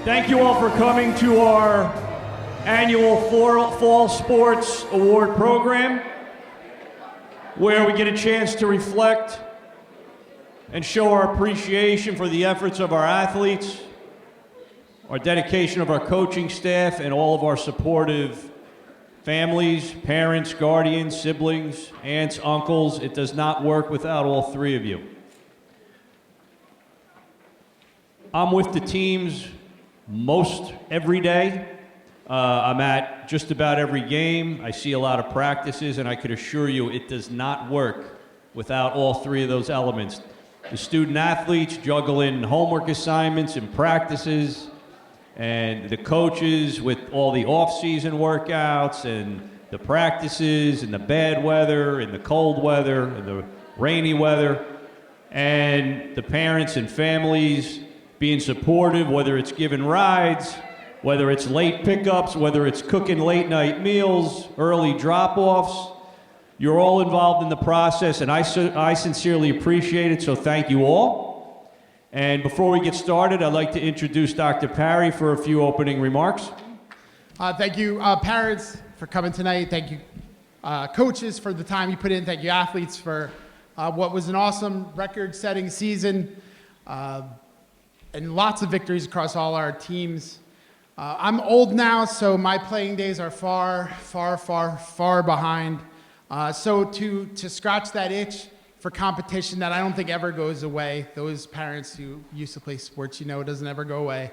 Thank you all for coming to our annual Fall Sports Award program, where we get a chance to reflect and show our appreciation for the efforts of our athletes, our dedication of our coaching staff, and all of our supportive families, parents, guardians, siblings, aunts, uncles. It does not work without all three of you. I'm with the teams most every day. I'm at just about every game. I see a lot of practices, and I could assure you it does not work without all three of those elements. The student athletes juggling homework assignments and practices, and the coaches with all the off-season workouts and the practices and the bad weather and the cold weather and the rainy weather, and the parents and families being supportive, whether it's giving rides, whether it's late pickups, whether it's cooking late night meals, early drop-offs. You're all involved in the process, and I sincerely appreciate it, so thank you all. And before we get started, I'd like to introduce Dr. Parry for a few opening remarks. Thank you, parents, for coming tonight. Thank you, coaches, for the time you put in. Thank you, athletes, for what was an awesome record-setting season. And lots of victories across all our teams. I'm old now, so my playing days are far, far, far, far behind. So to scratch that itch for competition that I don't think ever goes away, those parents who used to play sports, you know, it doesn't ever go away.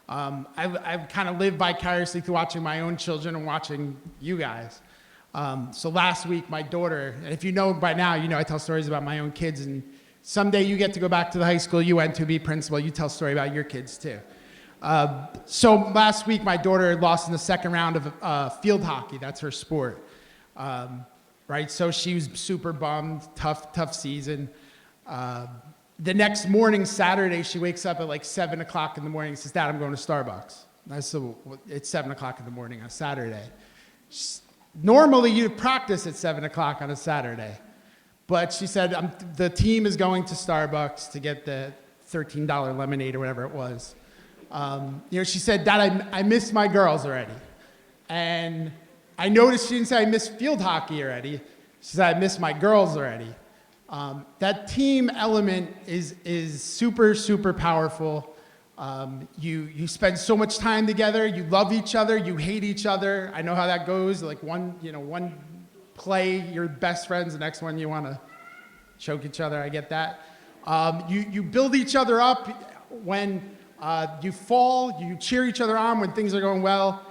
I've kind of lived vicariously through watching my own children and watching you guys. So last week, my daughter, and if you know by now, you know I tell stories about my own kids, and someday you get to go back to the high school you went to, be principal, you tell a story about your kids too. So last week, my daughter lost in the second round of field hockey. That's her sport, right? So she was super bummed, tough season. The next morning, Saturday, she wakes up at like 7 o'clock in the morning and says, "Dad, I'm going to Starbucks." I said, "It's 7 o'clock in the morning on Saturday." Normally, you practice at 7 o'clock on a Saturday. But she said, the team is going to Starbucks to get the $13 lemonade or whatever it was. She said, "Dad, I miss my girls already." And I noticed she didn't say I miss field hockey already. She said, "I miss my girls already." That team element is super, super powerful. You spend so much time together. You love each other. You hate each other. I know how that goes. Like one play, you're best friends, the next one you want to choke each other. I get that. You build each other up when you fall. You cheer each other on when things are going well.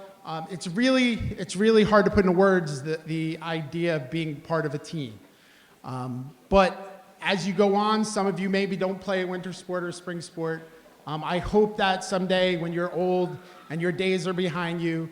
It's really hard to put into words the idea of being part of a team. But as you go on, some of you maybe don't play a winter sport or spring sport. I hope that someday when you're old and your days are behind you,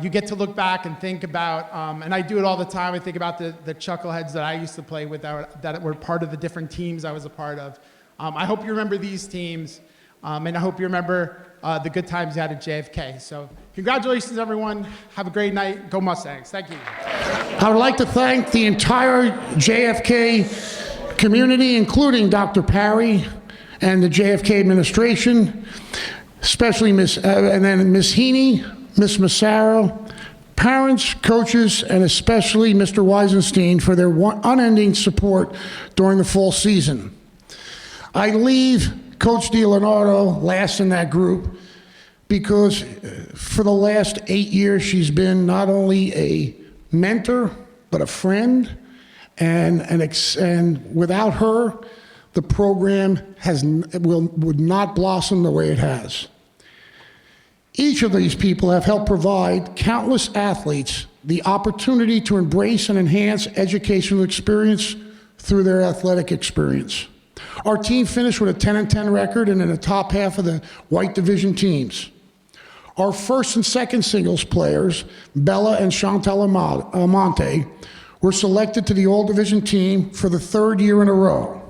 you get to look back and think about, and I do it all the time, I think about the chuckleheads that I used to play with that were part of the different teams I was a part of. I hope you remember these teams, and I hope you remember the good times you had at JFK. So congratulations, everyone. Have a great night. Go Mustangs. Thank you. I would like to thank the entire JFK community, including Dr. Parry and the JFK administration, especially Miss Heaney, Ms. Massaro, parents, coaches, and especially Mr. Weisenstein for their unending support during the fall season. I leave Coach DiLeonardo last in that group because for the last 8 years she's been not only a mentor but a friend, and without her the program would not blossom the way it has. Each of these people have helped provide countless athletes the opportunity to embrace and enhance educational experience through their athletic experience. Our team finished with a 10-10 record and in the top half of the white division teams. Our first and second singles players, Bella and Chantal Amante, were selected to the all-division team for the third year in a row.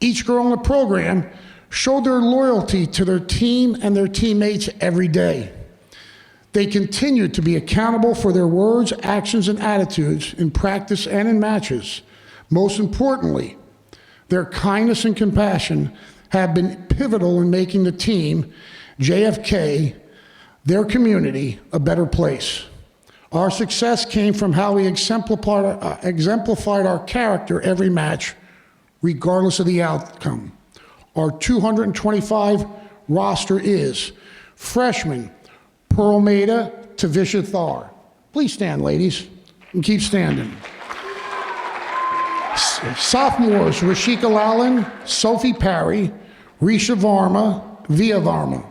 Each girl in the program showed their loyalty to their team and their teammates every day. They continued to be accountable for their words, actions, and attitudes in practice and in matches. Most importantly, their kindness and compassion have been pivotal in making the team JFK, their community, a better place. Our success came from how we exemplified our character every match, regardless of the outcome. Our 225 roster is freshman, Pearl Maida, Tavisha Thar. Please stand, ladies, and keep standing. Sophomores, Rashika Lalin, Sophie Parry, Risha Varma, Via Varma.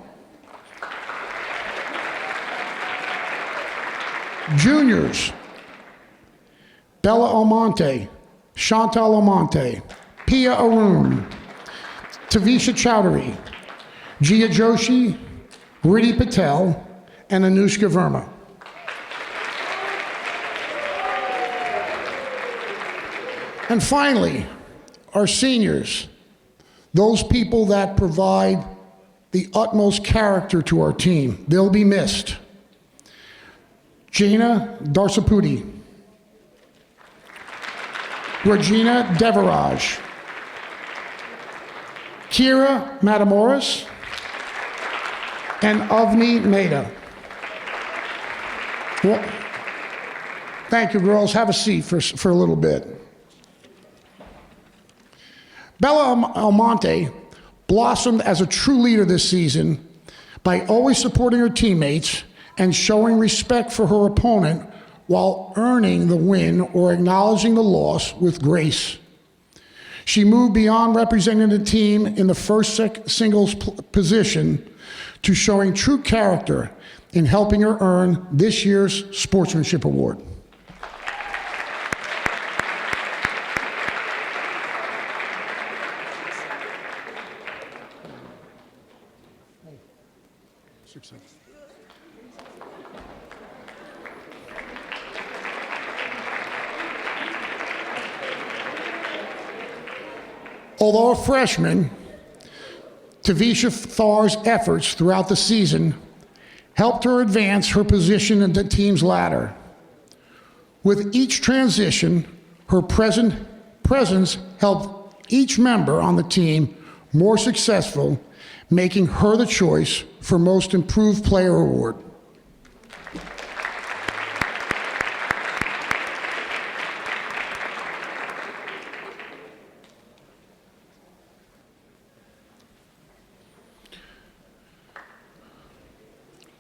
Juniors, Bella Almonte, Chantal Almonte, Pia Arun, Tavisha Chowdhury, Jia Joshi, Riddhi Patel, and Anushka Verma. And finally, our seniors, those people that provide the utmost character to our team. They'll be missed. Jaina Darsaputi, Regina Devaraj, Kira Matamoros, and Avni Mehta. Well, thank you, girls. Have a seat for a little bit. Bella Almonte blossomed as a true leader this season by always supporting her teammates and showing respect for her opponent while earning the win or acknowledging the loss with grace. She moved beyond representing the team in the first singles position to showing true character in helping her earn this year's Sportsmanship Award. Although a freshman, Tavisha Thar's efforts throughout the season helped her advance her position in the team's ladder. With each transition, her presence helped each member on the team more successful, making her the choice for Most Improved Player Award.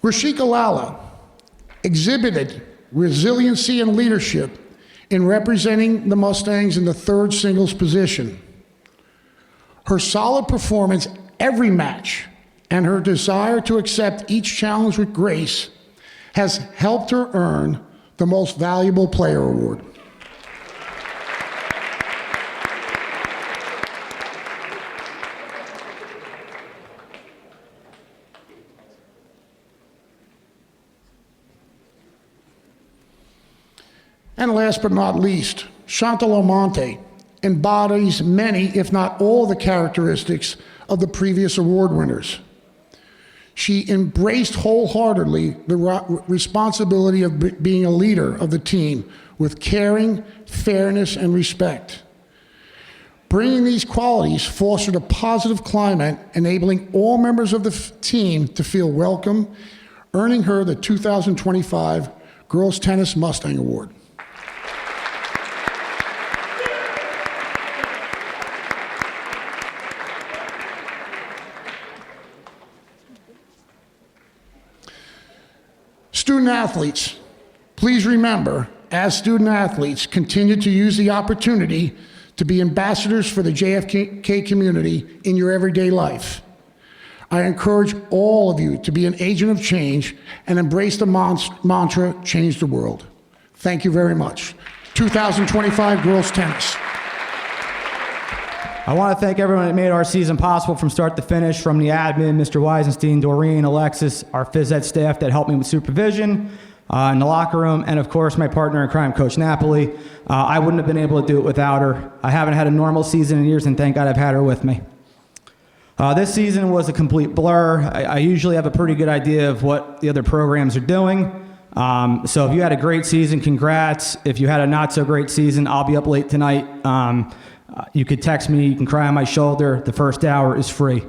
Rashika Lala exhibited resiliency and leadership in representing the Mustangs in the third singles position. Her solid performance every match and her desire to accept each challenge with grace has helped her earn the Most Valuable Player Award. And last but not least, Chantal Almonte embodies many, if not all, the characteristics of the previous award winners. She embraced wholeheartedly the responsibility of being a leader of the team with caring, fairness, and respect. Bringing these qualities fostered a positive climate, enabling all members of the team to feel welcome, earning her the 2025 Girls Tennis Mustang Award. Student athletes, please remember, as student athletes, continue to use the opportunity to be ambassadors for the JFK community in your everyday life. I encourage all of you to be an agent of change and embrace the mantra, change the world. Thank you very much. 2025 Girls Tennis. I want to thank everyone that made our season possible from start to finish, from the admin, Mr. Weisenstein, Doreen, Alexis, our phys ed staff that helped me with supervision in the locker room, and of course my partner in crime, Coach Napoli. I wouldn't have been able to do it without her. I haven't had a normal season in years, and thank God I've had her with me. This season was a complete blur. I usually have a pretty good idea of what the other programs are doing. So if you had a great season, congrats. If you had a not so great season, I'll be up late tonight. You could text me, you can cry on my shoulder. The first hour is free.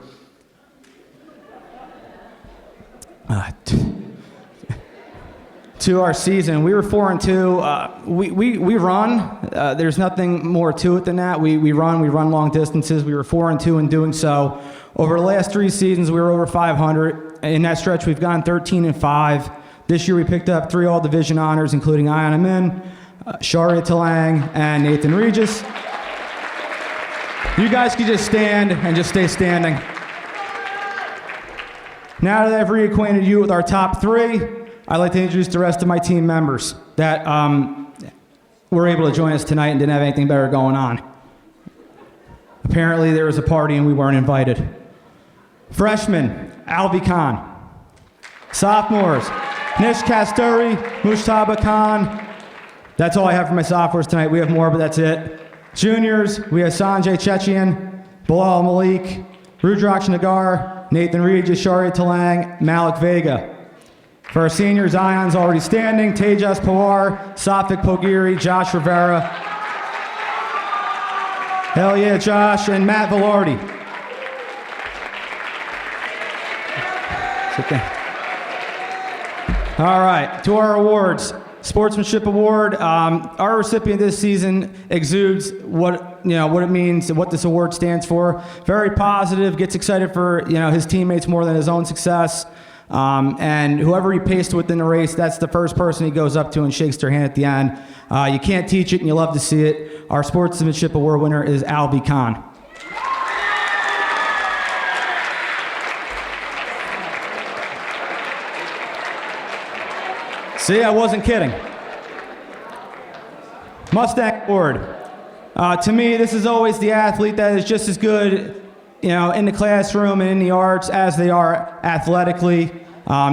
To our season, we were 4-2. We run. There's nothing more to it than that. We run long distances. We were 4-2 in doing so. Over the last 3 seasons, we were over 500. In that stretch, we've gone 13-5. This year, we picked up 3 all-division honors, including Ayan Amin, Sharia Talang, and Nathan Regis. You guys can just stand and just stay standing. Now that I've reacquainted you with our top 3, I'd like to introduce the rest of my team members that were able to join us tonight and didn't have anything better going on. Apparently, there was a party and we weren't invited. Freshmen, Alvi Khan. Sophomores, Nish Kasturi, Mushtaba Khan. That's all I have for my sophomores tonight. We have more, but that's it. Juniors, we have Sanjay Chechian, Bilal Malik, Rudraksh Nagar, Nathan Regis, Sharia Talang, Malik Vega. For our seniors, Ion's already standing, Tejas Pawar, Safik Pogiri, Josh Rivera. Hell yeah, Josh, and Matt Velarde. Sit down. All right, to our awards. Sportsmanship Award. Our recipient this season exudes what it means, what this award stands for. Very positive, gets excited for his teammates more than his own success. And whoever he paced with in the race, that's the first person he goes up to and shakes their hand at the end. You can't teach it, and you love to see it. Our Sportsmanship Award winner is Alvi Khan. See, I wasn't kidding. Mustang Award. To me, this is always the athlete that is just as good, in the classroom and in the arts as they are athletically.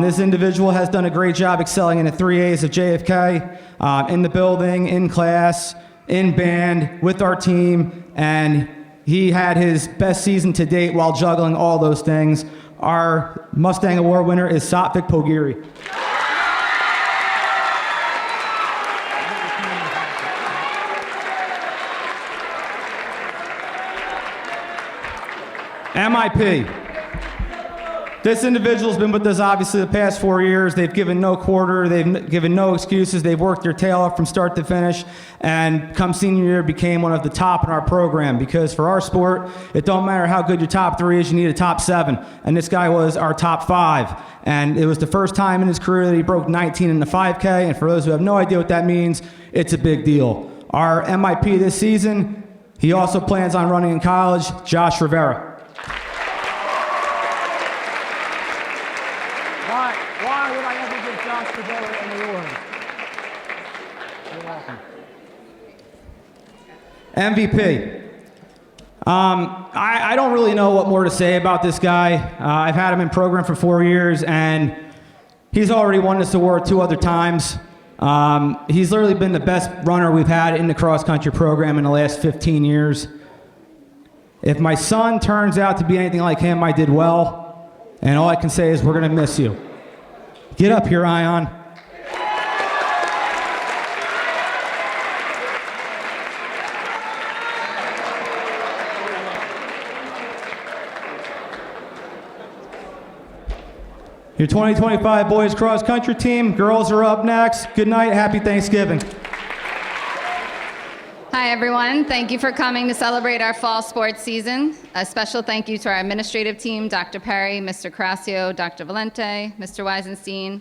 This individual has done a great job excelling in the 3As of JFK, in the building, in class, in band, with our team, and he had his best season to date while juggling all those things. Our Mustang Award winner is Safik Pogiri. MIP. This individual's been with us obviously the past 4 years. They've given no quarter, they've given no excuses, they've worked their tail off from start to finish, and come senior year became one of the top in our program, because for our sport, it don't matter how good your top 3 is, you need a top 7, and this guy was our top 5, and it was the first time in his career that he broke 19 in the 5K, and for those who have no idea what that means, it's a big deal. Our MIP this season, he also plans on running in college, Josh Rivera. Why would I ever give Josh Rivera an award? You're welcome. MVP. I don't really know what more to say about this guy. I've had him in program for 4 years, and he's already won this award 2 other times. He's literally been the best runner we've had in the cross-country program in the last 15 years. If my son turns out to be anything like him, I did well, and all I can say is we're going to miss you. Get up here, Ion. Your 2025 boys cross country team, girls are up next. Good night, happy Thanksgiving. Hi everyone, thank you for coming to celebrate our fall sports season. A special thank you to our administrative team, Dr. Perry, Mr. Carasio, Dr. Valente, Mr. Weisenstein,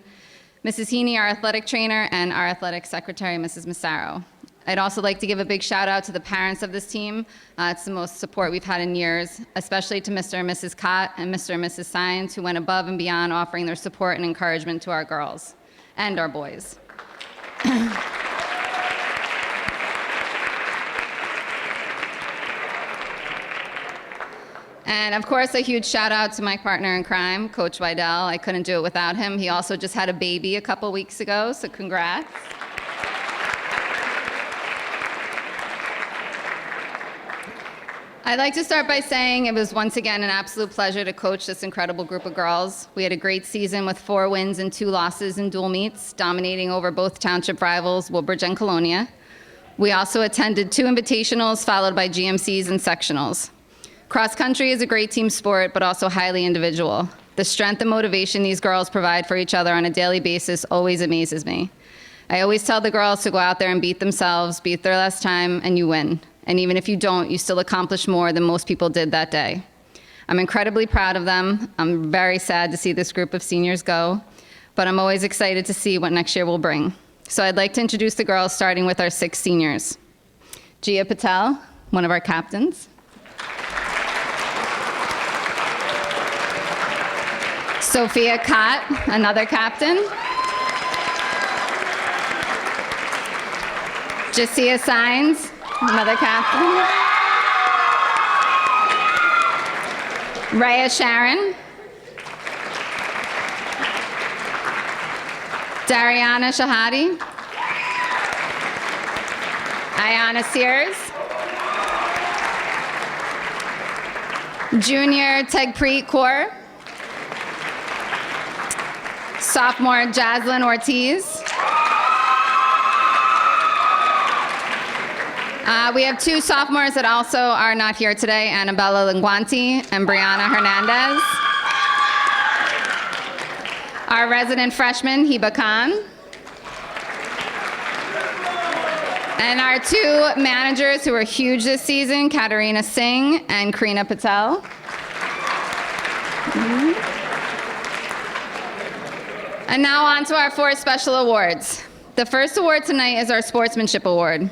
Mrs. Heaney, our athletic trainer, and our athletic secretary, Mrs. Massaro. I'd also like to give a big shout out to the parents of this team. It's the most support we've had in years, especially to Mr. and Mrs. Cott and Mr. and Mrs. Sines, who went above and beyond offering their support and encouragement to our girls and our boys. And of course, a huge shout out to my partner in crime, Coach Wydell. I couldn't do it without him. He also just had a baby a couple weeks ago, so congrats. I'd like to start by saying it was once again an absolute pleasure to coach this incredible group of girls. We had a great season with 4 wins and 2 losses in dual meets, dominating over both township rivals, Woodbridge and Colonia. We also attended 2 invitationals, followed by GMCs and sectionals. Cross country is a great team sport, but also highly individual. The strength and motivation these girls provide for each other on a daily basis always amazes me. I always tell the girls to go out there and beat themselves, beat their last time, and you win. And even if you don't, you still accomplish more than most people did that day. I'm incredibly proud of them. I'm very sad to see this group of seniors go, but I'm always excited to see what next year will bring. So I'd like to introduce the girls, starting with our 6 seniors. Gia Patel, one of our captains. Sophia Kott, another captain. Jasia Sines, another captain. Rhea Sharon. Dariana Shahadi. Ayana Sears. Junior Tegpreet Kaur. Sophomore Jaslyn Ortiz. We have 2 sophomores that also are not here today, Annabella Linguanti and Brianna Hernandez. Our resident freshman, Hiba Khan. And our 2 managers who are huge this season, Katarina Singh and Karina Patel. And now on to our 4 special awards. The first award tonight is our Sportsmanship Award.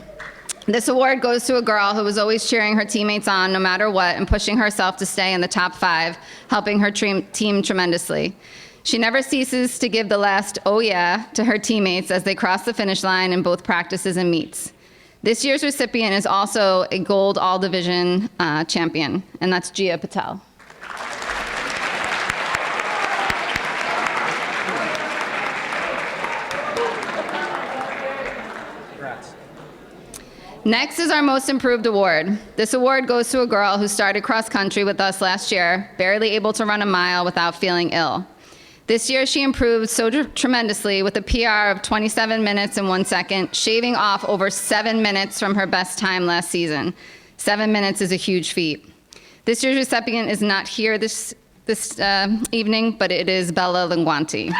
This award goes to a girl who was always cheering her teammates on no matter what and pushing herself to stay in the top 5, helping her team tremendously. She never ceases to give the last "oh yeah" to her teammates as they cross the finish line in both practices and meets. This year's recipient is also a gold all-division champion, and that's Gia Patel. Next is our Most Improved Award. This award goes to a girl who started cross country with us last year, barely able to run a mile without feeling ill. This year she improved so tremendously with a PR of 27 minutes and 1 second, shaving off over 7 minutes from her best time last season. 7 minutes is a huge feat. This year's recipient is not here this evening, but it is Bella Linguanti.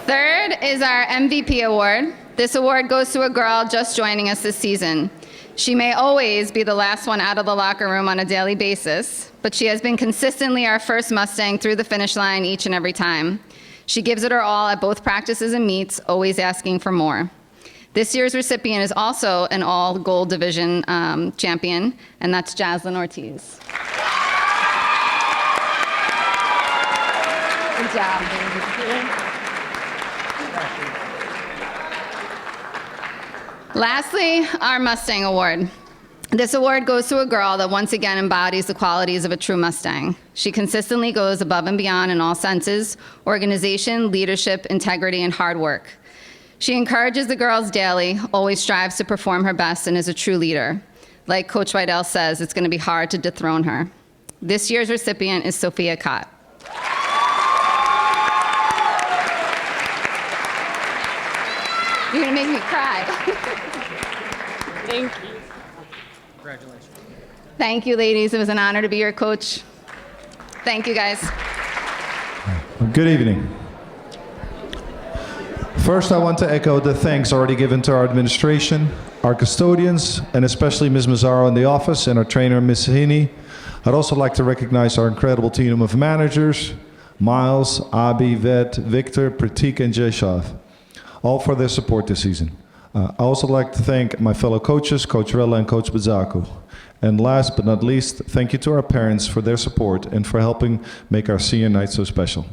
Third is our MVP award. This award goes to a girl just joining us this season. She may always be the last one out of the locker room on a daily basis, but she has been consistently our first Mustang through the finish line each and every time. She gives it her all at both practices and meets, always asking for more. This year's recipient is also an all-gold division champion, and that's Jaslyn Ortiz. Good job. Lastly, our Mustang Award. This award goes to a girl that once again embodies the qualities of a true Mustang. She consistently goes above and beyond in all senses: organization, leadership, integrity, and hard work. She encourages the girls daily, always strives to perform her best, and is a true leader. Like Coach Weidel says, it's going to be hard to dethrone her. This year's recipient is Sophia Kott. You're going to make me cry. Thank you. Congratulations. Thank you, ladies. It was an honor to be your coach. Thank you, guys. Good evening. First, I want to echo the thanks already given to our administration, our custodians, and especially Ms. Mazzaro in the office, and our trainer, Ms. Heaney. I'd also like to recognize our incredible team of managers, Miles, Abi, Vet, Victor, Pratik, and Jeshav, all for their support this season. I also like to thank my fellow coaches, Coach Rella and Coach Bazzaco. And last but not least, thank you to our parents for their support and for helping make our senior night so special.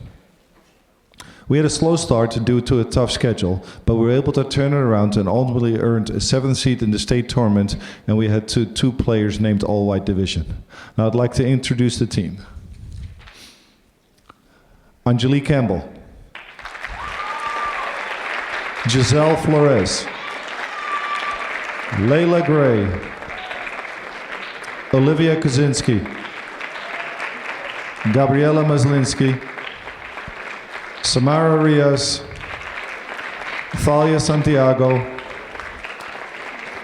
We had a slow start due to a tough schedule, but we were able to turn it around and ultimately earned a 7th seed in the state tournament, and we had two players named All-White Division. Now I'd like to introduce the team. Angelique Campbell. Giselle Flores. Layla Gray. Olivia Kaczynski. Gabriela Maslinski. Samara Rios. Thalia Santiago.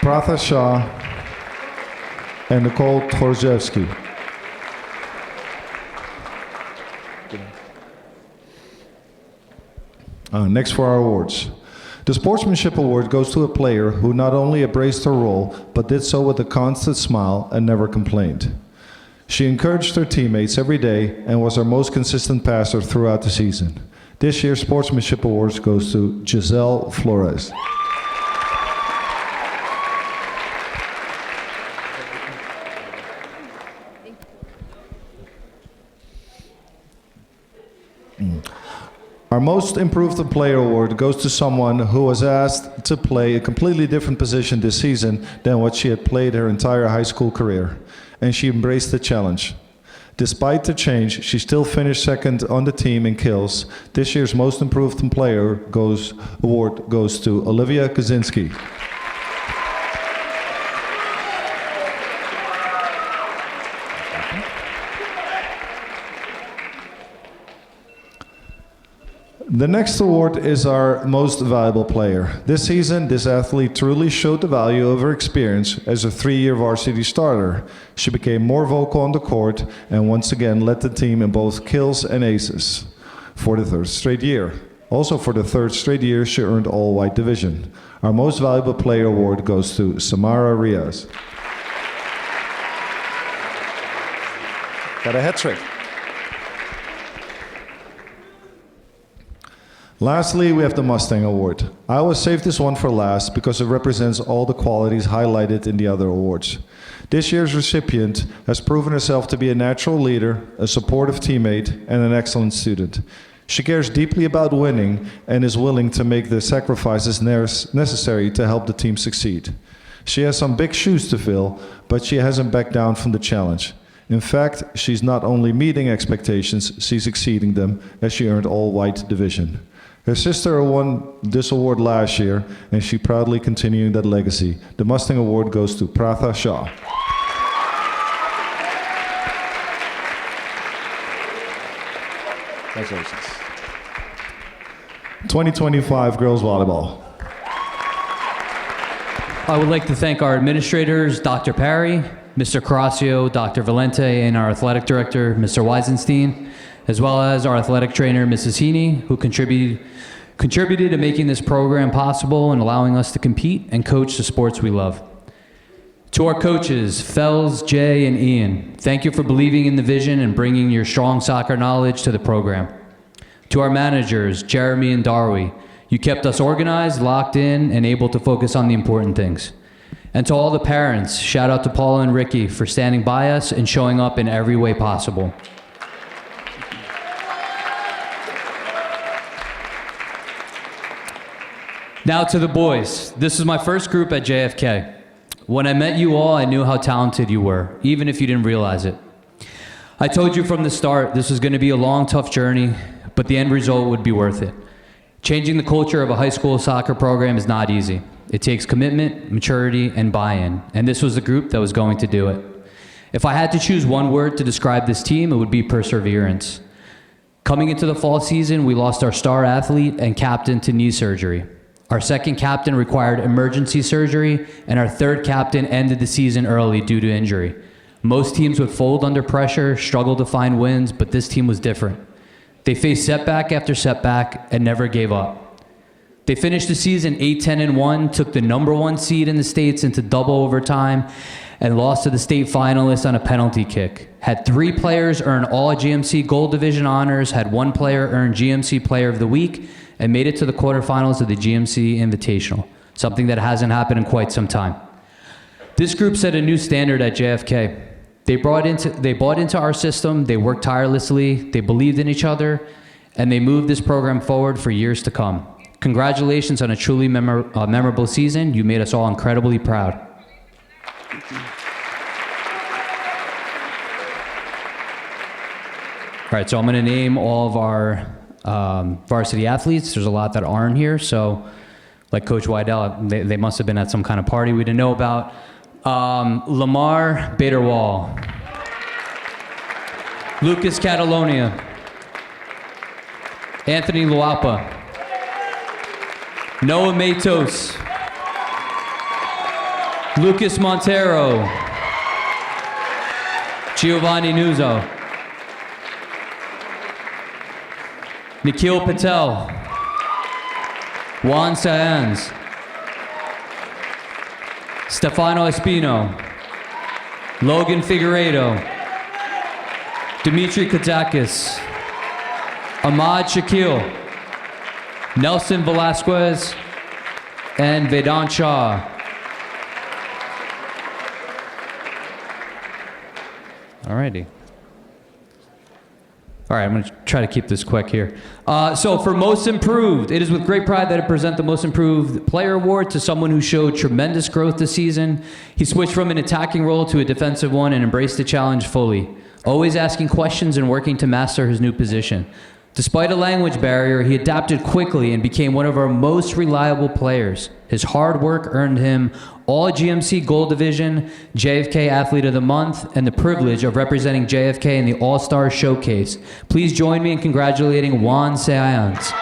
Pratha Shah. and Nicole Tchorzewski. Next for our awards. The Sportsmanship Award goes to a player who not only embraced her role, but did so with a constant smile and never complained. She encouraged her teammates every day and was our most consistent passer throughout the season. This year's Sportsmanship Awards goes to Giselle Flores. Our Most Improved Player Award goes to someone who was asked to play a completely different position this season than what she had played her entire high school career, and she embraced the challenge. Despite the change, she still finished second on the team in kills. This year's Most Improved Player award goes to Olivia Kaczynski. The next award is our Most Valuable Player. This season, this athlete truly showed the value of her experience as a 3-year varsity starter. She became more vocal on the court and once again led the team in both kills and aces for the 3rd straight year. Also for the 3rd straight year, she earned all-white division. Our Most Valuable Player award goes to Samara Riaz. Got a hat trick. Lastly, we have the Mustang Award. I always save this one for last because it represents all the qualities highlighted in the other awards. This year's recipient has proven herself to be a natural leader, a supportive teammate, and an excellent student. She cares deeply about winning and is willing to make the sacrifices necessary to help the team succeed. She has some big shoes to fill, but she hasn't backed down from the challenge. In fact, she's not only meeting expectations, she's exceeding them as she earned all-white division. Her sister won this award last year, and she's proudly continuing that legacy. The Mustang Award goes to Pratha Shah. Congratulations. 2025 Girls Volleyball. I would like to thank our administrators, Dr. Parry, Mr. Carrasio, Dr. Valente, and our athletic director, Mr. Weisenstein, as well as our athletic trainer, Mrs. Heaney, who contributed to making this program possible and allowing us to compete and coach the sports we love. To our coaches, Fells, Jay, and Ian, thank you for believing in the vision and bringing your strong soccer knowledge to the program. To our managers, Jeremy and Darby, you kept us organized, locked in, and able to focus on the important things. And to all the parents, shout out to Paula and Ricky for standing by us and showing up in every way possible. Now to the boys. This is my first group at JFK. When I met you all, I knew how talented you were, even if you didn't realize it. I told you from the start this was going to be a long, tough journey, but the end result would be worth it. Changing the culture of a high school soccer program is not easy. It takes commitment, maturity, and buy-in, and this was the group that was going to do it. If I had to choose one word to describe this team, it would be perseverance. Coming into the fall season, we lost our star athlete and captain to knee surgery. Our second captain required emergency surgery, and our third captain ended the season early due to injury. Most teams would fold under pressure, struggle to find wins, but this team was different. They faced setback after setback and never gave up. They finished the season 8-10-1, took the #1 seed in the States into double overtime, and lost to the state finalists on a penalty kick. Had 3 players earn all GMC Gold Division honors, had 1 player earn GMC Player of the Week, and made it to the quarterfinals of the GMC Invitational, something that hasn't happened in quite some time. This group set a new standard at JFK. They bought into our system, they worked tirelessly, they believed in each other, and they moved this program forward for years to come. Congratulations on a truly memorable season. You made us all incredibly proud. All right, so I'm going to name all of our varsity athletes. There's a lot that aren't here, so like Coach Wydell, they must have been at some kind of party we didn't know about. Lamar Baderwall, Lucas Catalonia, Anthony Luapa, Noah Matos, Lucas Montero, Giovanni Nuzzo, Nikhil Patel, Juan Saenz, Stefano Espino, Logan Figueiredo, Dimitri Katakis, Ahmad Shakil, Nelson Velasquez, and Vedant Shah. Alrighty. All right, I'm going to try to keep this quick here. So for Most Improved, it is with great pride that I present the Most Improved Player Award to someone who showed tremendous growth this season. He switched from an attacking role to a defensive one and embraced the challenge fully, always asking questions and working to master his new position. Despite a language barrier, he adapted quickly and became one of our most reliable players. His hard work earned him All GMC Gold Division, JFK Athlete of the Month, and the privilege of representing JFK in the All-Star Showcase. Please join me in congratulating Juan Saenz.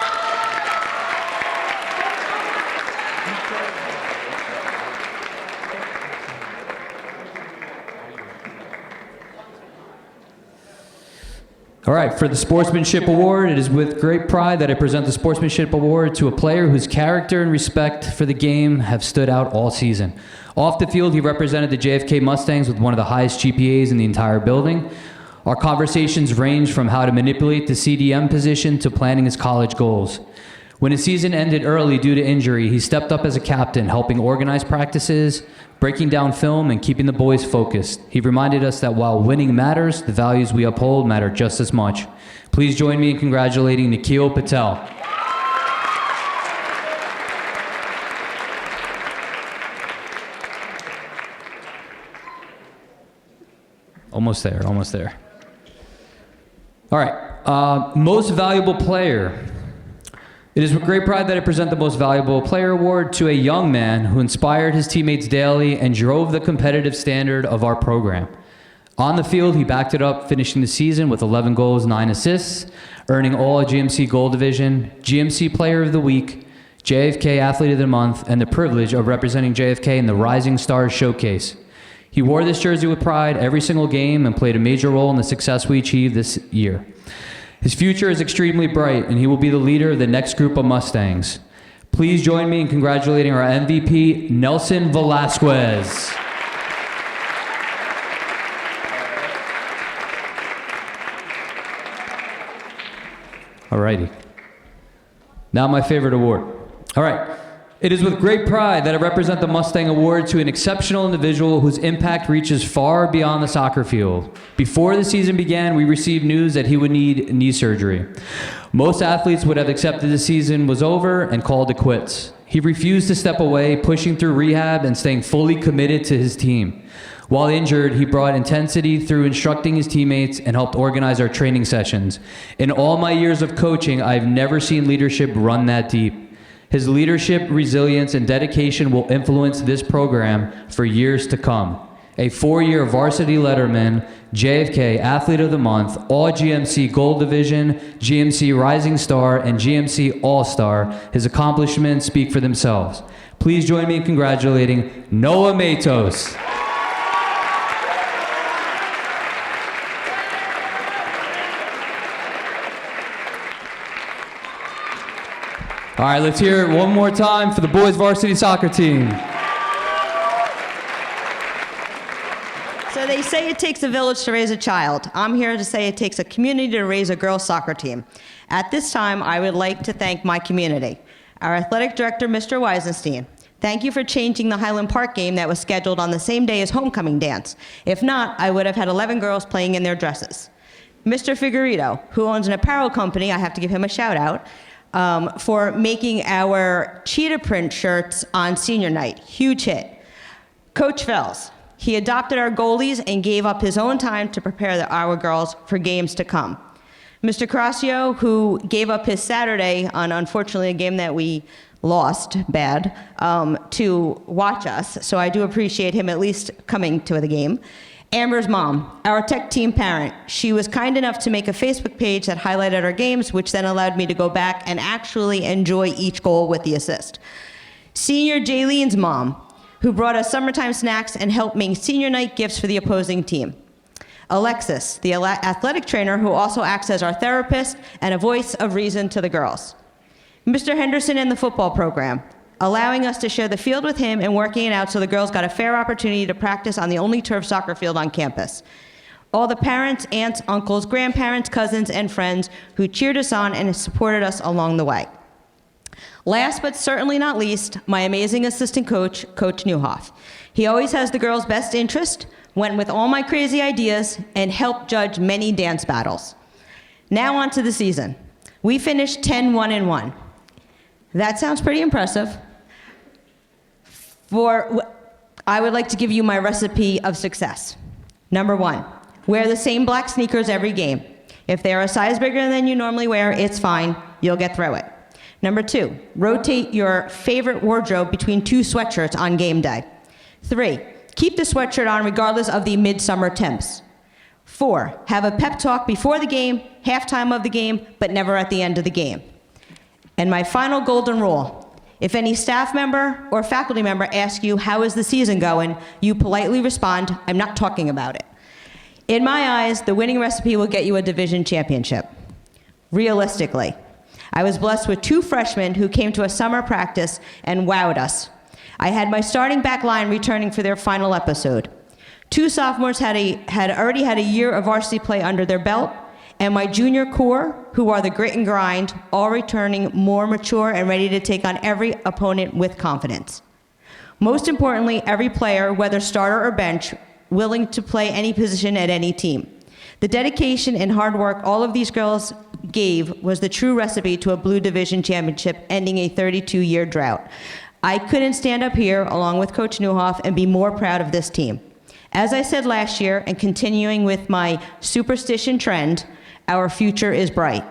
All right, for the Sportsmanship Award, it is with great pride that I present the Sportsmanship Award to a player whose character and respect for the game have stood out all season. Off the field, he represented the JFK Mustangs with one of the highest GPAs in the entire building. Our conversations ranged from how to manipulate the CDM position to planning his college goals. When his season ended early due to injury, he stepped up as a captain, helping organize practices, breaking down film, and keeping the boys focused. He reminded us that while winning matters, the values we uphold matter just as much. Please join me in congratulating Nikhil Patel. Almost there, almost there. All right, Most Valuable Player. It is with great pride that I present the Most Valuable Player Award to a young man who inspired his teammates daily and drove the competitive standard of our program. On the field, he backed it up, finishing the season with 11 goals, 9 assists, earning All GMC Gold Division, GMC Player of the Week, JFK Athlete of the Month, and the privilege of representing JFK in the Rising Stars Showcase. He wore this jersey with pride every single game and played a major role in the success we achieved this year. His future is extremely bright, and he will be the leader of the next group of Mustangs. Please join me in congratulating our MVP, Nelson Velasquez. Alrighty. Now my favorite award. All right. It is with great pride that I represent the Mustang Award to an exceptional individual whose impact reaches far beyond the soccer field. Before the season began, we received news that he would need knee surgery. Most athletes would have accepted the season was over and called it quits. He refused to step away, pushing through rehab and staying fully committed to his team. While injured, he brought intensity through instructing his teammates and helped organize our training sessions. In all my years of coaching, I've never seen leadership run that deep. His leadership, resilience, and dedication will influence this program for years to come. A 4-year varsity letterman, JFK Athlete of the Month, All GMC Gold Division, GMC Rising Star, and GMC All-Star. His accomplishments speak for themselves. Please join me in congratulating Noah Matos. All right, let's hear it one more time for the boys varsity soccer team. So they say it takes a village to raise a child. I'm here to say it takes a community to raise a girls' soccer team. At this time, I would like to thank my community. Our athletic director, Mr. Weisenstein. Thank you for changing the Highland Park game that was scheduled on the same day as homecoming dance. If not, I would have had 11 girls playing in their dresses. Mr. Figueiredo, who owns an apparel company, I have to give him a shout out, for making our cheetah print shirts on senior night. Huge hit. Coach Fells, he adopted our goalies and gave up his own time to prepare our girls for games to come. Mr. Crasio, who gave up his Saturday on, unfortunately, a game that we lost bad, to watch us. So I do appreciate him at least coming to the game. Amber's mom, our tech team parent, she was kind enough to make a Facebook page that highlighted our games, which then allowed me to go back and actually enjoy each goal with the assist. Senior Jaylene's mom, who brought us summertime snacks and helped make senior night gifts for the opposing team. Alexis, the athletic trainer who also acts as our therapist and a voice of reason to the girls. Mr. Henderson in the football program, allowing us to share the field with him and working it out so the girls got a fair opportunity to practice on the only turf soccer field on campus. All the parents, aunts, uncles, grandparents, cousins, and friends who cheered us on and supported us along the way. Last but certainly not least, my amazing assistant coach, Coach Newhoff. He always has the girls' best interest, went with all my crazy ideas, and helped judge many dance battles. Now on to the season. We finished 10-1-1. That sounds pretty impressive. I would like to give you my recipe of success. Number 1, wear the same black sneakers every game. If they're a size bigger than you normally wear, it's fine. You'll get through it. Number 2, rotate your favorite wardrobe between 2 sweatshirts on game day. 3, keep the sweatshirt on regardless of the midsummer temps. 4, have a pep talk before the game, halftime of the game, but never at the end of the game. And my final golden rule, if any staff member or faculty member asks you, how is the season going, you politely respond, I'm not talking about it. In my eyes, the winning recipe will get you a division championship. Realistically, I was blessed with 2 freshmen who came to a summer practice and wowed us. I had my starting back line returning for their final episode. 2 sophomores had already had a year of varsity play under their belt, and my junior core, who are the grit and grind, all returning more mature and ready to take on every opponent with confidence. Most importantly, every player, whether starter or bench, willing to play any position at any team. The dedication and hard work all of these girls gave was the true recipe to a Blue Division championship, ending a 32-year drought. I couldn't stand up here, along with Coach Newhoff, and be more proud of this team. As I said last year, and continuing with my superstition trend, our future is bright.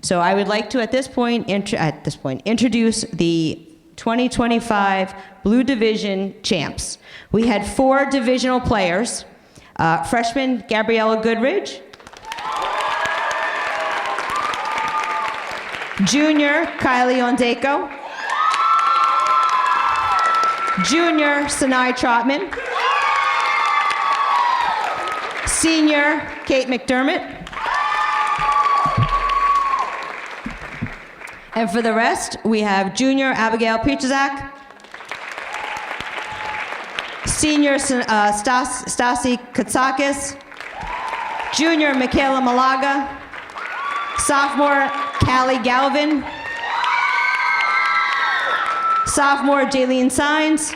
So I would like to, at this point, introduce the 2025 Blue Division champs. We had 4 divisional players. Freshman Gabriella Goodridge. Junior Kylie Ondeko. Junior Sinai Trotman. Senior Kate McDermott. And for the rest, we have Junior Abigail Pichazak, Senior Stasi Katsakis, Junior Michaela Malaga, Sophomore Callie Galvin, Sophomore Jaylene Sines,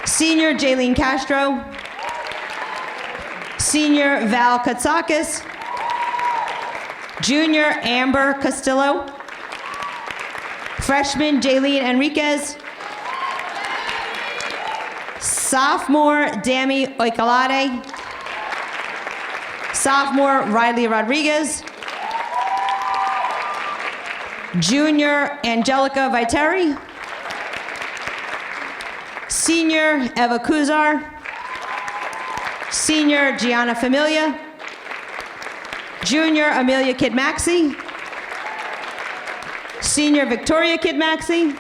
Senior Jaylene Castro, Senior Val Katsakis, Junior Amber Castillo, Freshman Jaylene Enriquez, Sophomore Dami Oikalade, Sophomore Riley Rodriguez, Junior Angelica Viteri, Senior Eva Kuzar, Senior Gianna Familia, Junior Amelia Kid-Maxey, Senior Victoria Kid-Maxey,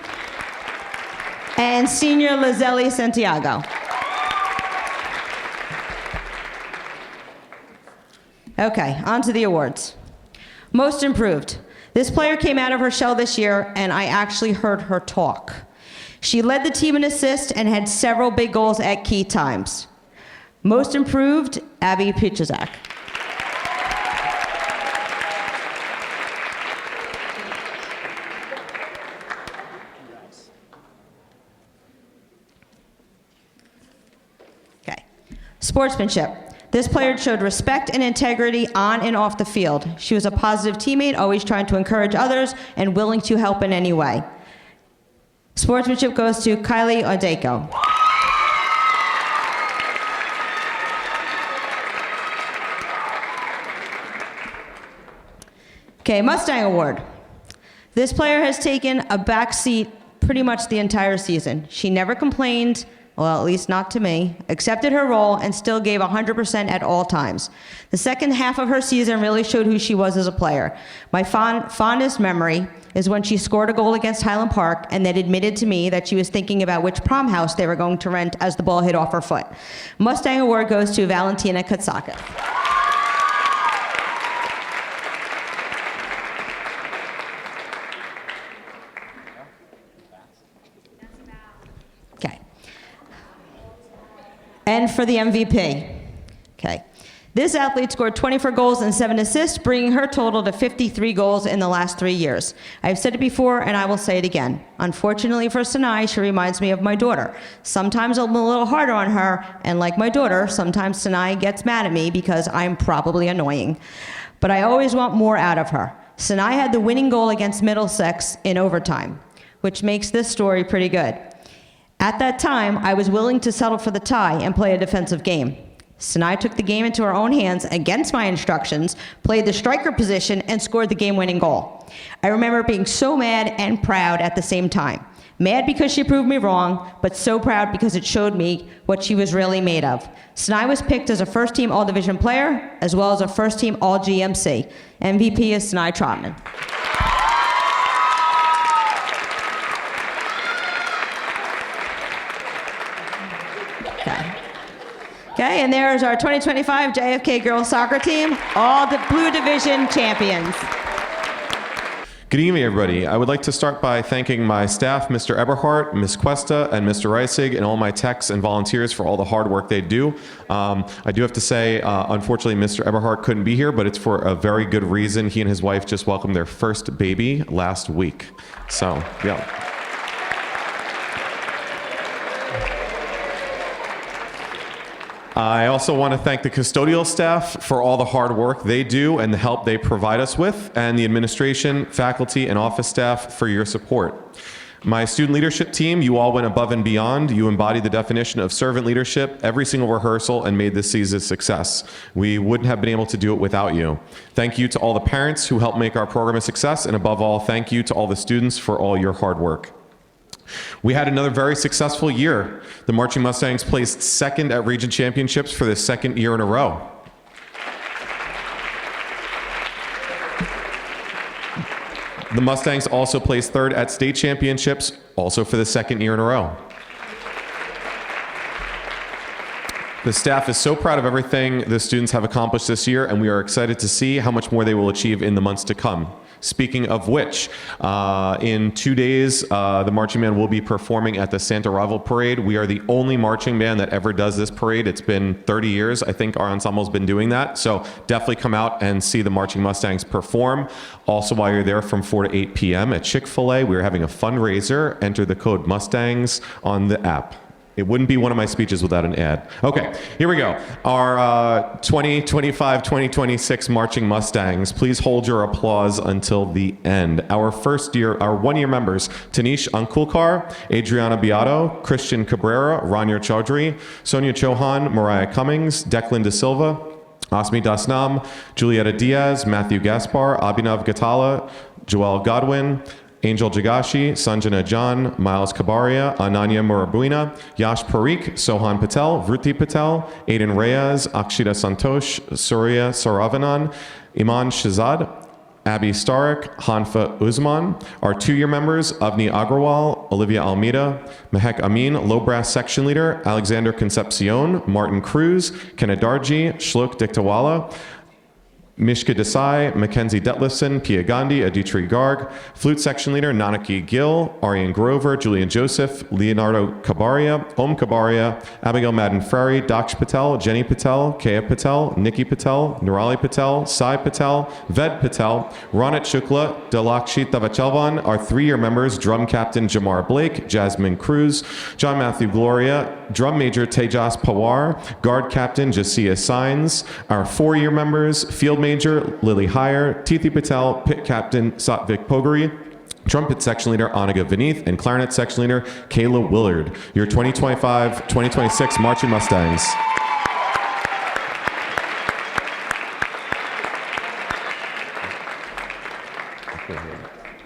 and Senior Lizelle Santiago. Okay, on to the awards. Most improved. This player came out of her shell this year, and I actually heard her talk. She led the team in assists and had several big goals at key times. Most improved, Abby Pichazak. Okay. Sportsmanship. This player showed respect and integrity on and off the field. She was a positive teammate, always trying to encourage others and willing to help in any way. Sportsmanship goes to Kylie Ondeko. Okay, Mustang Award. This player has taken a back seat pretty much the entire season. She never complained, well, at least not to me, accepted her role and still gave 100% at all times. The second half of her season really showed who she was as a player. My fondest memory is when she scored a goal against Highland Park and then admitted to me that she was thinking about which prom house they were going to rent as the ball hit off her foot. Mustang Award goes to Valentina Katsakis. Okay. And for the MVP. Okay. This athlete scored 24 goals and 7 assists, bringing her total to 53 goals in the last 3 years. I've said it before, and I will say it again. Unfortunately for Sinai, she reminds me of my daughter. Sometimes I'm a little harder on her, and like my daughter, sometimes Sinai gets mad at me because I'm probably annoying. But I always want more out of her. Sinai had the winning goal against Middlesex in overtime, which makes this story pretty good. At that time, I was willing to settle for the tie and play a defensive game. Sinai took the game into her own hands against my instructions, played the striker position, and scored the game-winning goal. I remember being so mad and proud at the same time. Mad because she proved me wrong, but so proud because it showed me what she was really made of. Sinai was picked as a first-team All-Division player, as well as a first-team All-GMC. MVP is Sinai Trotman. Okay, and there's our 2025 JFK girls soccer team, all the Blue Division champions. Good evening, everybody. I would like to start by thanking my staff, Mr. Eberhardt, Ms. Cuesta, and Mr. Reisig, and all my techs and volunteers for all the hard work they do. I do have to say, unfortunately, Mr. Eberhardt couldn't be here, but it's for a very good reason. He and his wife just welcomed their first baby last week. So, yeah. I also want to thank the custodial staff for all the hard work they do and the help they provide us with, and the administration, faculty, and office staff for your support. My student leadership team, you all went above and beyond. You embodied the definition of servant leadership every single rehearsal and made this season a success. We wouldn't have been able to do it without you. Thank you to all the parents who helped make our program a success, and above all, thank you to all the students for all your hard work. We had another very successful year. The Marching Mustangs placed second at region championships for the second year in a row. The Mustangs also placed third at state championships, also for the second year in a row. The staff is so proud of everything the students have accomplished this year, and we are excited to see how much more they will achieve in the months to come. Speaking of which, in 2 days, the marching band will be performing at the Santa Rival Parade. We are the only marching band that ever does this parade. It's been 30 years. I think our ensemble's been doing that. So definitely come out and see the Marching Mustangs perform. Also, while you're there from 4 to 8 p.m. at Chick-fil-A, we're having a fundraiser. Enter the code Mustangs on the app. It wouldn't be one of my speeches without an ad. Okay, here we go. Our 2025-2026 Marching Mustangs. Please hold your applause until the end. Our one-year members, Tanish Ankulkar, Adriana Beato, Christian Cabrera, Rania Chaudhry, Sonia Chauhan, Mariah Cummings, Declan De Silva, Asmi Dasnam, Julieta Diaz, Matthew Gaspar, Abhinav Gatala, Joel Godwin, Angel Jagashi, Sanjana John, Miles Kabaria, Ananya Murabuina, Yash Parikh, Sohan Patel, Vruti Patel, Aiden Reyes, Akshita Santosh, Surya Saravanan, Iman Shazad, Abby Starik, Hanfa Uzman. Our 2-year members, Avni Agrawal, Olivia Almeida, Mehek Amin, Low Brass Section Leader, Alexander Concepcion, Martin Cruz, Kanadarji, Shlok Diktawala, Mishka Desai, Mackenzie Detlefson, Pia Gandhi, Aditri Garg, Flute Section Leader, Nanaki Gill, Arian Grover, Julian Joseph, Leonardo Kabaria, Om Kabaria, Abigail Madden Frary, Daksh Patel, Jenny Patel, Kaya Patel, Nikki Patel, Nurali Patel, Sai Patel, Ved Patel, Ronit Shukla, Dalakshit Davachelvan, our 3-year members, Drum Captain Jamar Blake, Jasmine Cruz, John Matthew Gloria, Drum Major Tejas Pawar, Guard Captain Jasia Signs, our 4-year members, Field Major Lily Heyer, Tithi Patel, Pit Captain Satvik Pogari, Trumpet Section Leader Anaga Vineeth, and Clarinet Section Leader Kayla Willard. Your 2025-2026 Marching Mustangs.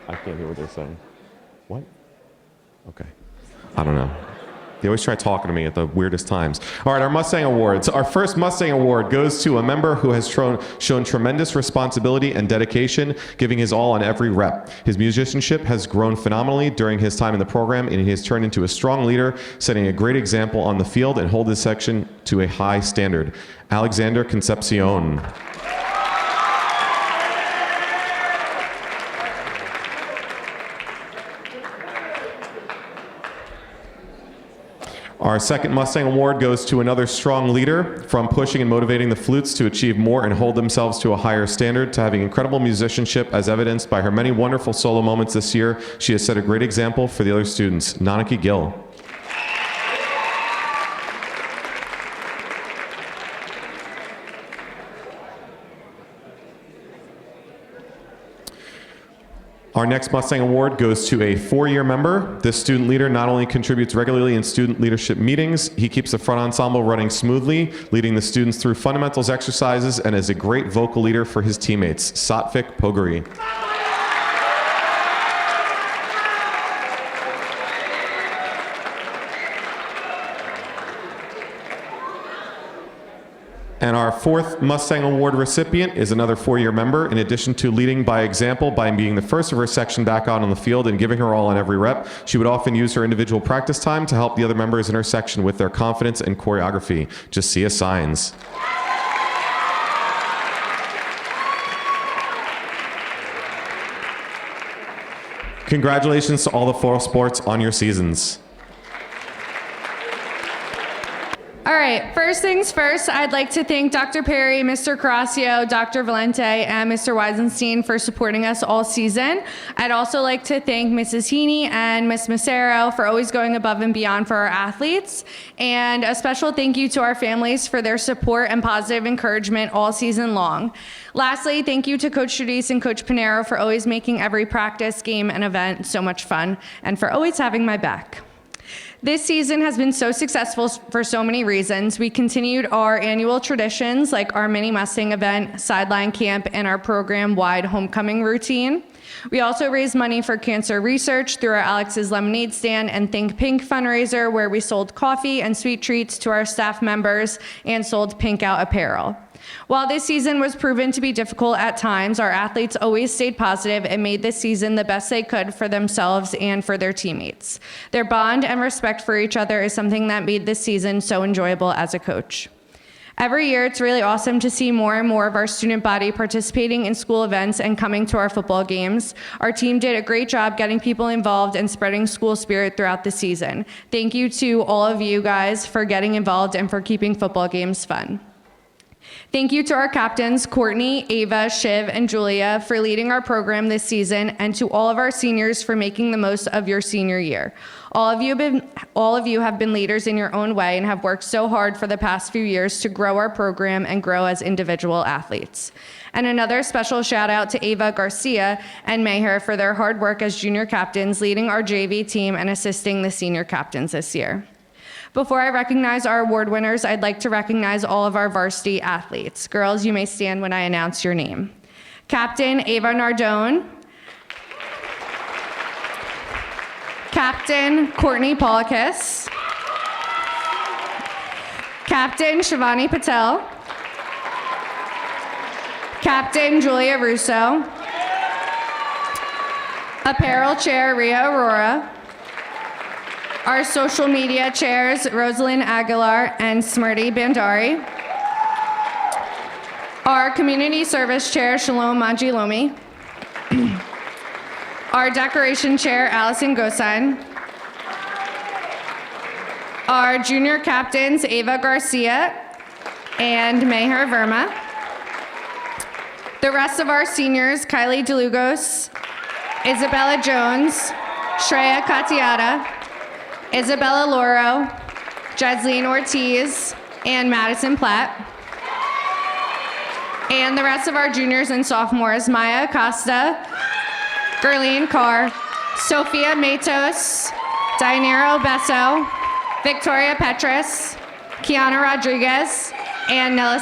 I can't hear what they're saying. What? Okay. I don't know. They always try talking to me at the weirdest times. All right, our Mustang Awards. Our first Mustang Award goes to a member who has shown tremendous responsibility and dedication, giving his all on every rep. His musicianship has grown phenomenally during his time in the program, and he has turned into a strong leader, setting a great example on the field and hold his section to a high standard. Alexander Concepcion. Our second Mustang Award goes to another strong leader, from pushing and motivating the Flutes to achieve more and hold themselves to a higher standard, to having incredible musicianship as evidenced by her many wonderful solo moments this year. She has set a great example for the other students. Nanaki Gill. Our next Mustang Award goes to a 4-year member. This student leader not only contributes regularly in student leadership meetings, he keeps the front ensemble running smoothly, leading the students through fundamentals exercises, and is a great vocal leader for his teammates. Satvik Poguri. And our fourth Mustang Award recipient is another 4-year member. In addition to leading by example by being the first of her section back out on the field and giving her all on every rep, she would often use her individual practice time to help the other members in her section with their confidence and choreography. Jasia Signs. Congratulations to all the fall sports on your seasons. All right, first things first, I'd like to thank Dr. Perry, Mr. Carrasio, Dr. Valente, and Mr. Weisenstein for supporting us all season. I'd also like to thank Mrs. Heaney and Ms. Macero for always going above and beyond for our athletes. And a special thank you to our families for their support and positive encouragement all season long. Lastly, thank you to Coach Judice and Coach Pinero for always making every practice, game, and event so much fun, and for always having my back. This season has been so successful for so many reasons. We continued our annual traditions like our mini Mustang event, sideline camp, and our program-wide homecoming routine. We also raised money for cancer research through our Alex's Lemonade Stand and Think Pink fundraiser, where we sold coffee and sweet treats to our staff members and sold Pink Out apparel. While this season was proven to be difficult at times, our athletes always stayed positive and made this season the best they could for themselves and for their teammates. Their bond and respect for each other is something that made this season so enjoyable as a coach. Every year, it's really awesome to see more and more of our student body participating in school events and coming to our football games. Our team did a great job getting people involved and spreading school spirit throughout the season. Thank you to all of you guys for getting involved and for keeping football games fun. Thank you to our captains, Courtney, Ava, Shiv, and Julia, for leading our program this season, and to all of our seniors for making the most of your senior year. All of you have been leaders in your own way and have worked so hard for the past few years to grow our program and grow as individual athletes. And another special shout out to Ava Garcia and Mayher for their hard work as junior captains, leading our JV team and assisting the senior captains this year. Before I recognize our award winners, I'd like to recognize all of our varsity athletes. Girls, you may stand when I announce your name. Captain Ava Nardone. Captain Courtney Polikis. Captain Shivani Patel. Captain Julia Russo. Apparel Chair Ria Aurora. Our social media chairs, Rosalind Aguilar and Smriti Bandari. Our community service chair, Shalom Manjilomi. Our decoration chair, Allison Gosin. Our junior captains, Ava Garcia and Meher Verma. The rest of our seniors, Kylie DeLugos, Isabella Jones, Shreya Katiata, Isabella Loro, Jesleen Ortiz, and Madison Platt. And the rest of our juniors and sophomores, Maya Acosta, Gerline Carr, Sophia Matos, Dainero Besso, Victoria Petrus, Kiana Rodriguez, and Nella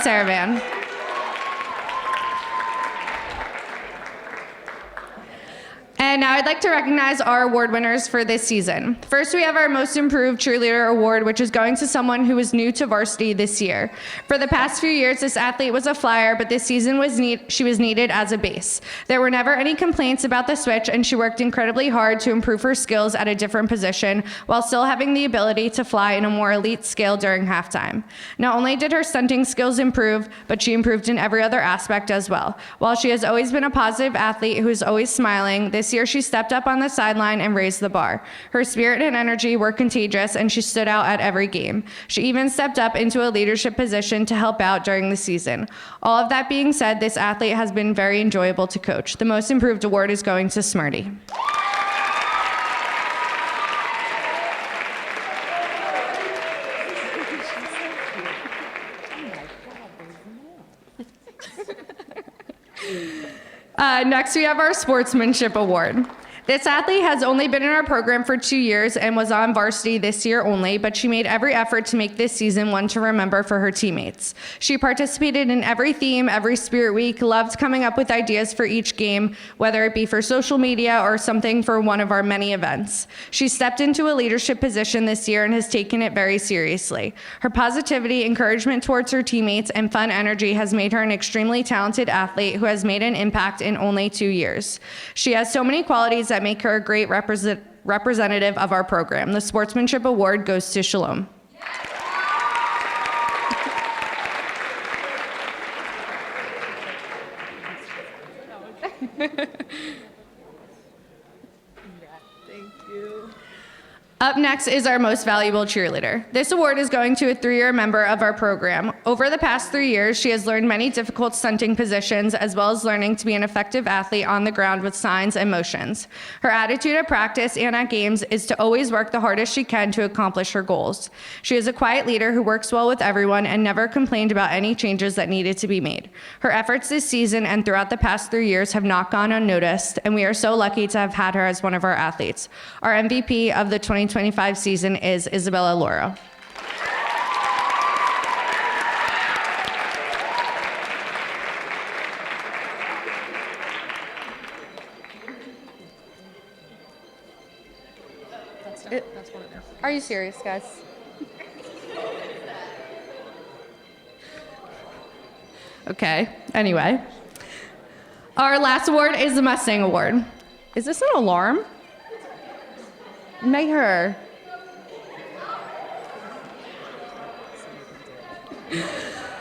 And now I'd like to recognize our award winners for this season. First, we have our Most Improved Cheerleader Award, which is going to someone who was new to varsity this year. For the past few years, this athlete was a flyer, but this season she was needed as a base. There were never any complaints about the switch, and she worked incredibly hard to improve her skills at a different position while still having the ability to fly in a more elite scale during halftime. Not only did her stunting skills improve, but she improved in every other aspect as well. While she has always been a positive athlete who is always smiling, this year she stepped up on the sideline and raised the bar. Her spirit and energy were contagious, and she stood out at every game. She even stepped up into a leadership position to help out during the season. All of that being said, this athlete has been very enjoyable to coach. The Most Improved Award is going to Smarty. Next, we have our Sportsmanship Award. This athlete has only been in our program for 2 years and was on varsity this year only, but she made every effort to make this season one to remember for her teammates. She participated in every theme, every Spirit Week, loved coming up with ideas for each game, whether it be for social media or something for one of our many events. She stepped into a leadership position this year and has taken it very seriously. Her positivity, encouragement towards her teammates, and fun energy has made her an extremely talented athlete who has made an impact in only 2 years. She has so many qualities that make her a great representative of our program. The Sportsmanship Award goes to Shalom. Up next is our Most Valuable Cheerleader. This award is going to a 3-year member of our program. Over the past 3 years, she has learned many difficult stunting positions, as well as learning to be an effective athlete on the ground with signs and motions. Her attitude at practice and at games is to always work the hardest she can to accomplish her goals. She is a quiet leader who works well with everyone and never complained about any changes that needed to be made. Her efforts this season and throughout the past 3 years have not gone unnoticed, and we are so lucky to have had her as one of our athletes. Our MVP of the 2025 season is Isabella Loro. Are you serious, guys? Okay, anyway. Our last award is the Mustang Award. Is this an alarm? Make her.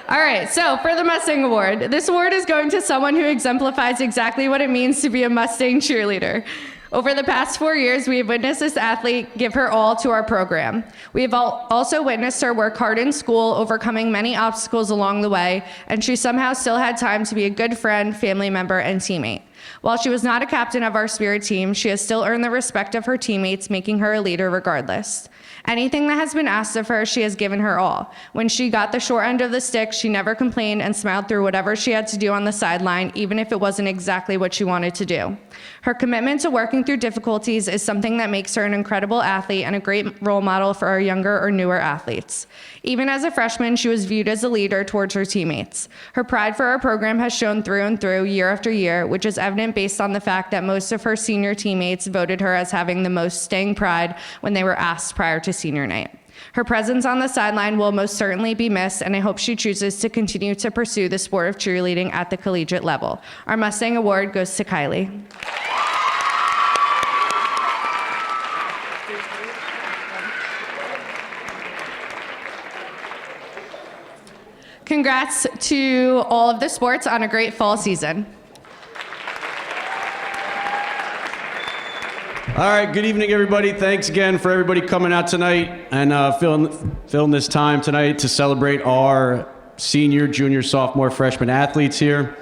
All right, so for the Mustang Award, this award is going to someone who exemplifies exactly what it means to be a Mustang cheerleader. Over the past 4 years, we have witnessed this athlete give her all to our program. We have also witnessed her work hard in school, overcoming many obstacles along the way, and she somehow still had time to be a good friend, family member, and teammate. While she was not a captain of our Spirit team, she has still earned the respect of her teammates, making her a leader regardless. Anything that has been asked of her, she has given her all. When she got the short end of the stick, she never complained and smiled through whatever she had to do on the sideline, even if it wasn't exactly what she wanted to do. Her commitment to working through difficulties is something that makes her an incredible athlete and a great role model for our younger or newer athletes. Even as a freshman, she was viewed as a leader towards her teammates. Her pride for our program has shown through and through year after year, which is evident based on the fact that most of her senior teammates voted her as having the most staying pride when they were asked prior to senior night. Her presence on the sideline will most certainly be missed, and I hope she chooses to continue to pursue the sport of cheerleading at the collegiate level. Our Mustang Award goes to Kylie. Congrats to all of the sports on a great fall season. All right, good evening, everybody. Thanks again for everybody coming out tonight and filling this time tonight to celebrate our senior, junior, sophomore, freshman athletes here.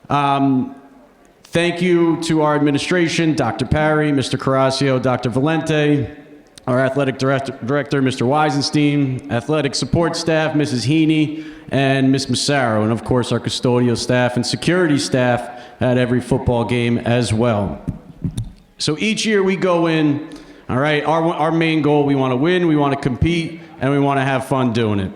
Thank you to our administration, Dr. Parry, Mr. Carrasio, Dr. Valente, our athletic director, Mr. Weisenstein, athletic support staff, Mrs. Heaney, and Ms. Massaro, and of course our custodial staff and security staff at every football game as well. So each year we go in, all right, our main goal, we want to win, we want to compete, and we want to have fun doing it.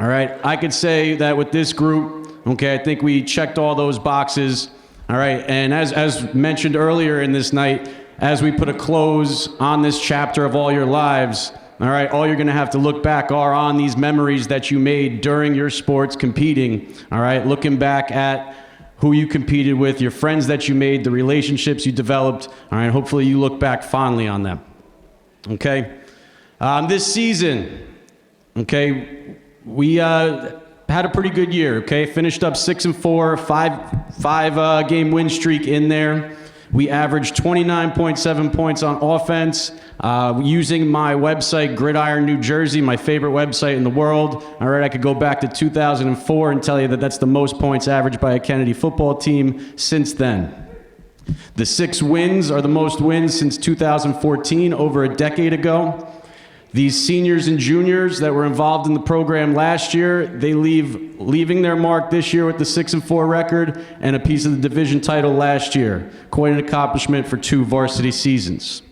All right, I could say that with this group, okay, I think we checked all those boxes. All right, and as mentioned earlier in this night, as we put a close on this chapter of all your lives, all right, all you're going to have to look back are on these memories that you made during your sports competing. All right, looking back at who you competed with, your friends that you made, the relationships you developed. All right, hopefully you look back fondly on them. Okay, this season, okay, we had a pretty good year. Okay, finished up 6-4, five game win streak in there. We averaged 29.7 points on offense using my website, Gridiron New Jersey, my favorite website in the world. All right, I could go back to 2004 and tell you that that's the most points averaged by a Kennedy football team since then. The 6 wins are the most wins since 2014, over a decade ago. These seniors and juniors that were involved in the program last year, they leaving their mark this year with the 6-4 record and a piece of the division title last year. Quite an accomplishment for 2 varsity seasons.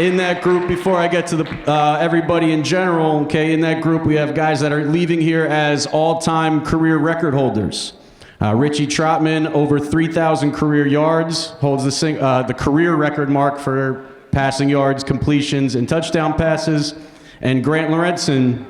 In that group, before I get to the everybody in general, okay, in that group we have guys that are leaving here as all-time career record holders. Richie Trotman, over 3,000 career yards, holds the career record mark for passing yards, completions, and touchdown passes. And Grant Lorenzen,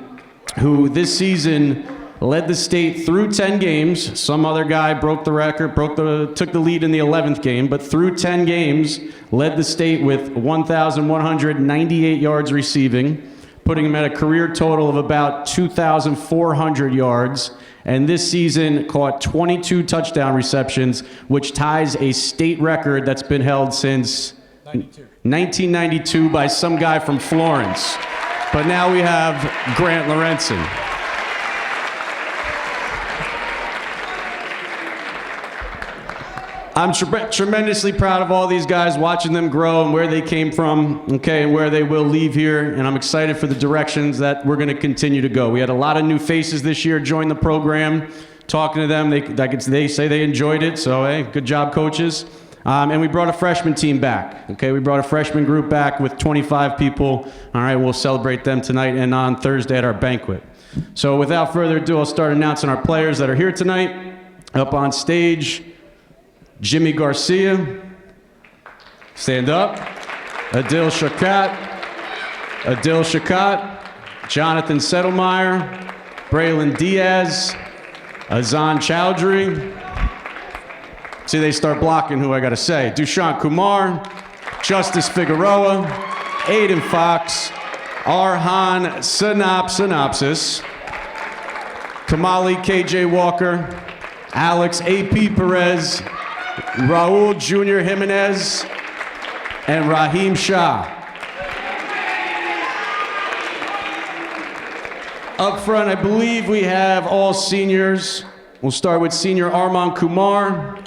who this season led the state through 10 games. Some other guy broke the record, took the lead in the 11th game, but through 10 games, led the state with 1,198 yards receiving, putting him at a career total of about 2,400 yards. And this season caught 22 touchdown receptions, which ties a state record that's been held since 1992 by some guy from Florence. But now we have Grant Lorenzen. I'm tremendously proud of all these guys, watching them grow and where they came from, okay, and where they will leave here. And I'm excited for the directions that we're going to continue to go. We had a lot of new faces this year join the program. Talking to them, they say they enjoyed it. So, hey, good job, coaches. And we brought a freshman team back. Okay, we brought a freshman group back with 25 people. All right, we'll celebrate them tonight and on Thursday at our banquet. So, without further ado, I'll start announcing our players that are here tonight. Up on stage, Jimmy Garcia, stand up. Adil Shakat, Jonathan Settlemeyer, Braylon Diaz, Azan Chowdhury. See, they start blocking who I gotta say. Dushan Kumar, Justice Figueroa, Aiden Fox, Arhan Synopsis, Kamali KJ Walker, Alex AP Perez, Raul Jr. Jimenez, and Raheem Shah. Up front, I believe we have all seniors. We'll start with senior Arman Kumar.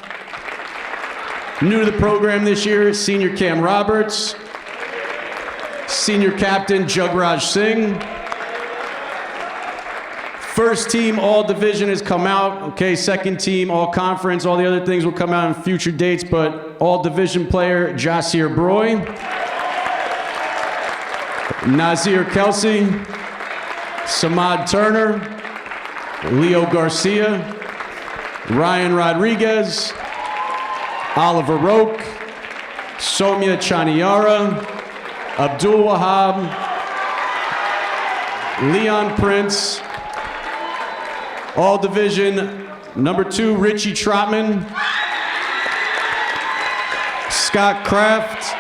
New to the program this year, senior Cam Roberts. Senior captain Jugraj Singh. First team all division has come out. Okay, second team all conference. All the other things will come out in future dates, but all division player Jasir Broy. Nazir Kelsey. Samad Turner. Leo Garcia. Ryan Rodriguez. Oliver Roque. Somya Chaniara. Abdul Wahab. Leon Prince. All division, number 2, Richie Trotman. Scott Kraft.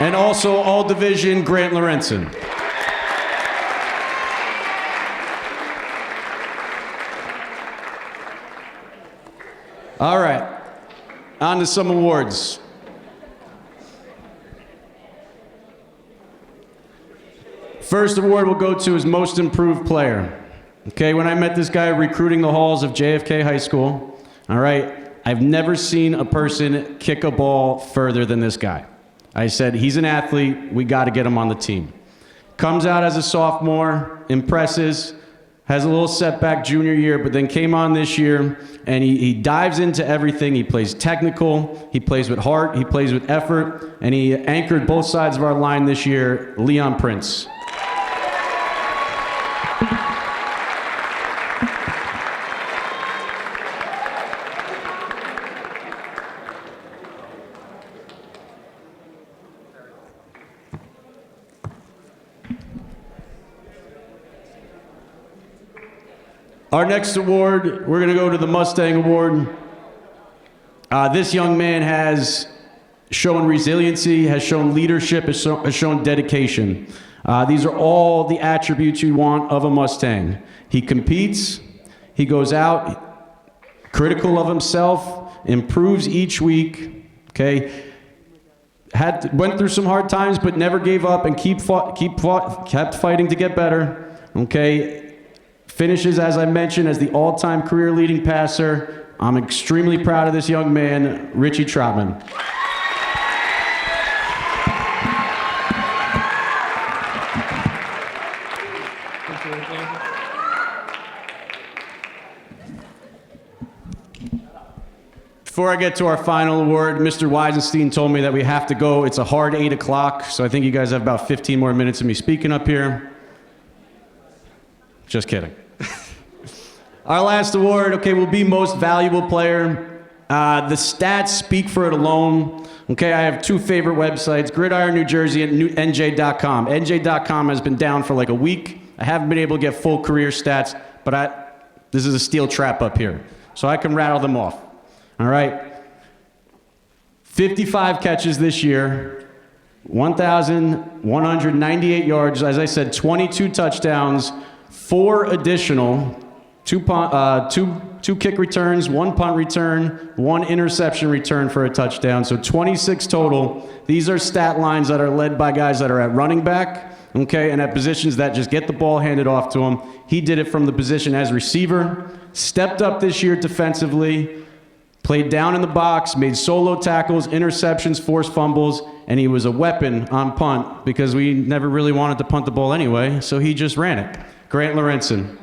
And also all division, Grant Lorenzen. All right, on to some awards. First award will go to his most improved player. Okay, when I met this guy recruiting the halls of JFK High School, all right, I've never seen a person kick a ball further than this guy. I said, he's an athlete, we got to get him on the team. Comes out as a sophomore, impresses, has a little setback junior year, but then came on this year, and he dives into everything. He plays technical, he plays with heart, he plays with effort, and he anchored both sides of our line this year, Leon Prince. Our next award, we're going to go to the Mustang Award. This young man has shown resiliency, has shown leadership, has shown dedication. These are all the attributes you want of a Mustang. He competes, he goes out, critical of himself, improves each week, okay? Went through some hard times, but never gave up and kept fighting to get better, okay? Finishes, as I mentioned, as the all-time career leading passer. I'm extremely proud of this young man, Richie Trotman. Before I get to our final award, Mr. Weisenstein told me that we have to go. It's a hard 8 o'clock, so I think you guys have about 15 more minutes of me speaking up here. Just kidding. Our last award, okay, will be Most Valuable Player. The stats speak for it alone. Okay, I have two favorite websites, Gridiron New Jersey and NJ.com. NJ.com has been down for like a week. I haven't been able to get full career stats, but this is a steel trap up here, so I can rattle them off. All right. 55 catches this year, 1,198 yards. As I said, 22 touchdowns, 4 additional, two kick returns, 1 punt return, 1 interception return for a touchdown. So 26 total. These are stat lines that are led by guys that are at running back, okay, and at positions that just get the ball handed off to him. He did it from the position as receiver, stepped up this year defensively, played down in the box, made solo tackles, interceptions, forced fumbles, and he was a weapon on punt because we never really wanted to punt the ball anyway, so he just ran it. Grant Lorenzen.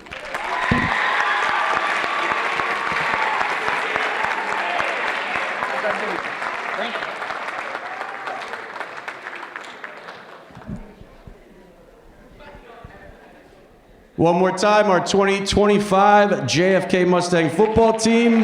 One more time, our 2025 JFK Mustang football team.